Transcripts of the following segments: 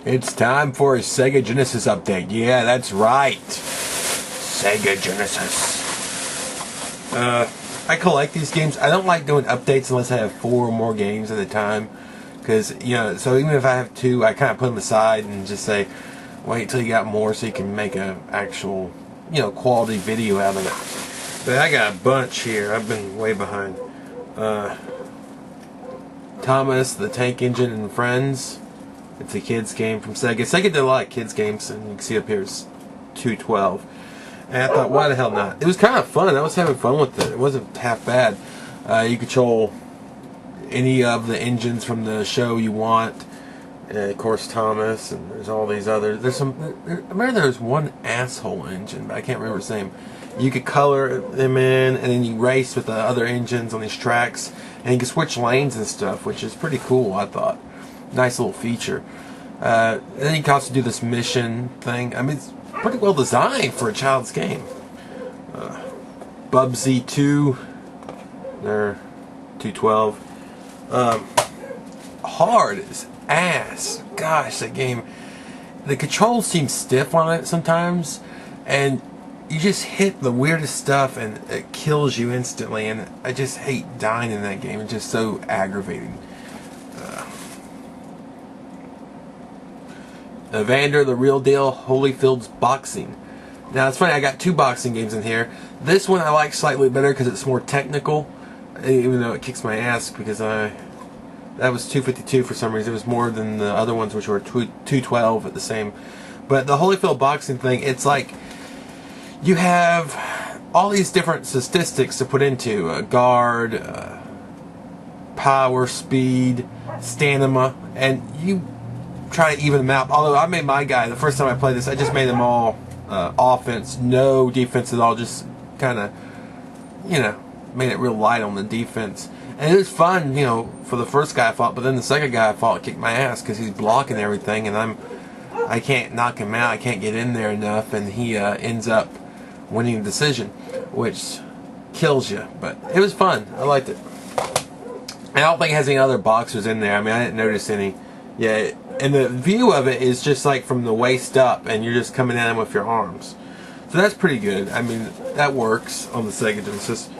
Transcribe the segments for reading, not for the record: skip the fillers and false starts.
It's time for a Sega Genesis update. Yeah, that's right. Sega Genesis. I collect these games. I don't like doing updates unless I have 4 or more games at a time. Because, you know, so even if I have 2, I kind of put them aside and just say, wait till you got more so you can make an actual, you know, quality video out of it. But I got a bunch here. I've been way behind. Thomas the Tank Engine and Friends. It's a kids game from Sega. Sega did a lot of kids games, and you can see up here it's 212. And I thought, why the hell not? It was kind of fun. I was having fun with it. It wasn't half bad. You control any of the engines from the show you want. Of course, Thomas, and there's all these others. There's some. I remember there was one asshole engine, but I can't remember his name. You could color them in, and then you race with the other engines on these tracks, and you can switch lanes and stuff, which is pretty cool, I thought. Nice little feature. And then you can also do this mission thing. I mean, it's pretty well designed for a child's game. Bubsy 2. They're 212. Hard as ass. Gosh, that game. The controls seem stiff on it sometimes, and you just hit the weirdest stuff and it kills you instantly, and I just hate dying in that game. It's just so aggravating. Evander the Real Deal Holyfield's Boxing. Now it's funny, I got 2 boxing games in here. This one I like slightly better because it's more technical, even though it kicks my ass because that was 252 for some reason. It was more than the other ones, which were 212 at the same. But the Holyfield boxing thing, it's like you have all these different statistics to put into guard, power, speed, stamina, and you try to even them out. Although I made my guy, the first time I played this, I just made them all offense, no defense at all, just kind of, you know, made it real light on the defense. And it was fun, you know, for the first guy I fought, but then the second guy I fought kicked my ass because he's blocking everything, and I can't knock him out, I can't get in there enough, and he ends up winning the decision, which kills you. But it was fun. I liked it. I don't think it has any other boxers in there. I mean, I didn't notice any. Yeah, and the view of it is just like from the waist up, and you're just coming at him with your arms. So that's pretty good. I mean, that works on the Sega Genesis.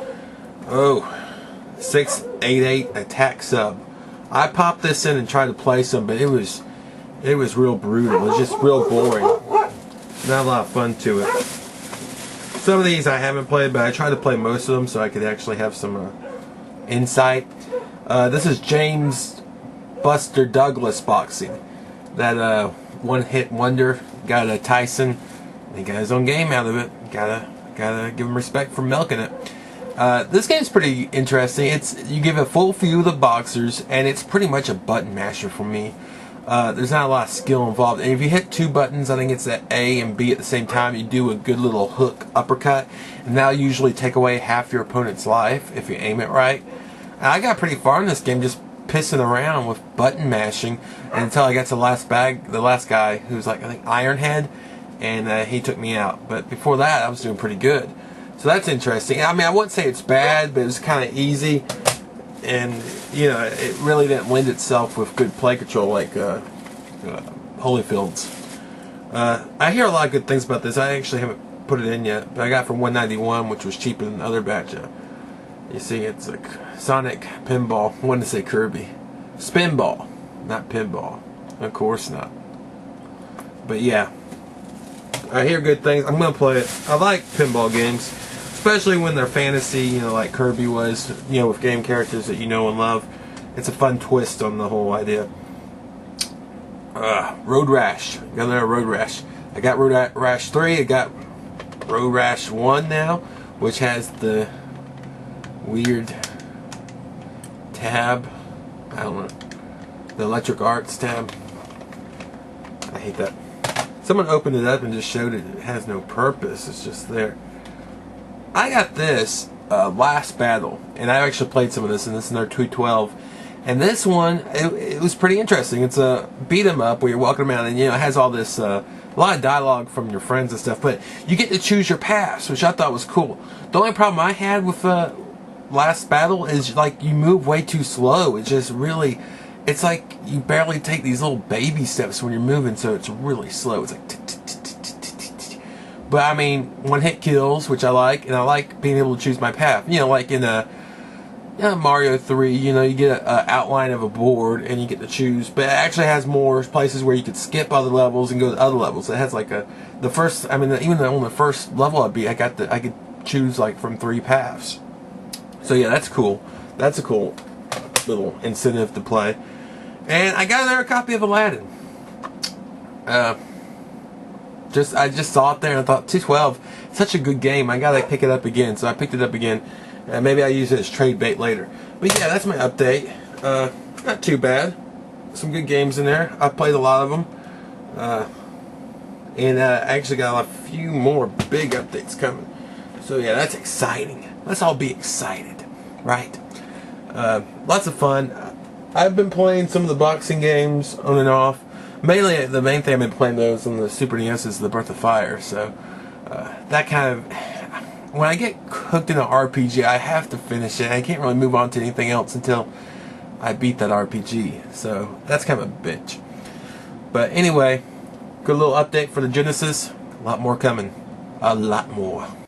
Oh, 688 attack sub. I popped this in and tried to play some, but it was real brutal. It was just real boring. Not a lot of fun to it. Some of these I haven't played, but I tried to play most of them so I could actually have some insight. This is James Buster Douglas Boxing. That one-hit wonder. Got a Tyson. He got his own game out of it. Gotta give him respect for milking it. This game's pretty interesting. You give a full view of the boxers, and it's pretty much a button masher for me. There's not a lot of skill involved. And if you hit 2 buttons, I think it's that A and B at the same time, you do a good little hook uppercut, and that'll usually take away half your opponent's life if you aim it right. And I got pretty far in this game just pissing around with button mashing until I got to the last guy who was like, I think Ironhead, and he took me out. But before that, I was doing pretty good. So that's interesting. I mean, I wouldn't say it's bad, but it was kind of easy, and you know, it really didn't lend itself with good play control like Holyfield's. I hear a lot of good things about this. I actually haven't put it in yet, but I got it for $191, which was cheaper than the other batch. You see, it's like Sonic Pinball. I wanted to say Kirby. Spinball, not pinball. Of course not. But yeah, I hear good things. I'm gonna play it. I like pinball games, especially when they're fantasy, you know, like Kirby was, you know, with game characters that you know and love. It's a fun twist on the whole idea. Road Rash. Got another Road Rash. I got Road Rash 3. I got Road Rash 1 now, which has the weird tab. I don't know. The Electric Arts tab. I hate that. Someone opened it up and just showed it. It has no purpose. It's just there. I got this Last Battle, and I actually played some of this, and this is another 212. And this one, it was pretty interesting. It's a beat 'em up where you're walking around, and you know it has all this a lot of dialogue from your friends and stuff. But you get to choose your paths, which I thought was cool. The only problem I had with Last Battle is like you move way too slow. It just really it's like you barely take these little baby steps when you're moving, so it's really slow. It's like but I mean, one hit kills, which I like, and I like being able to choose my path. You know, like in Mario 3, you know, you get an outline of a board and you get to choose, but it actually has more places where you could skip other levels and go to other levels. It has like the first, I mean, even on the first level I beat, I could choose like from 3 paths. So yeah, that's cool. That's a cool little incentive to play. And I got another copy of Aladdin. I just saw it there and I thought 212, such a good game. I gotta pick it up again, so I picked it up again. Maybe I use it as trade bait later. But yeah, that's my update. Not too bad. Some good games in there. I played a lot of them. And I actually got a few more big updates coming. So yeah, that's exciting. Let's all be excited, right? Lots of fun. I've been playing some of the boxing games on and off. Mainly, the main thing I've been playing those on the Super NES is the Breath of Fire. So that kind of, when I get hooked in an RPG, I have to finish it. I can't really move on to anything else until I beat that RPG. So that's kind of a bitch. But anyway, good little update for the Genesis. A lot more coming. A lot more.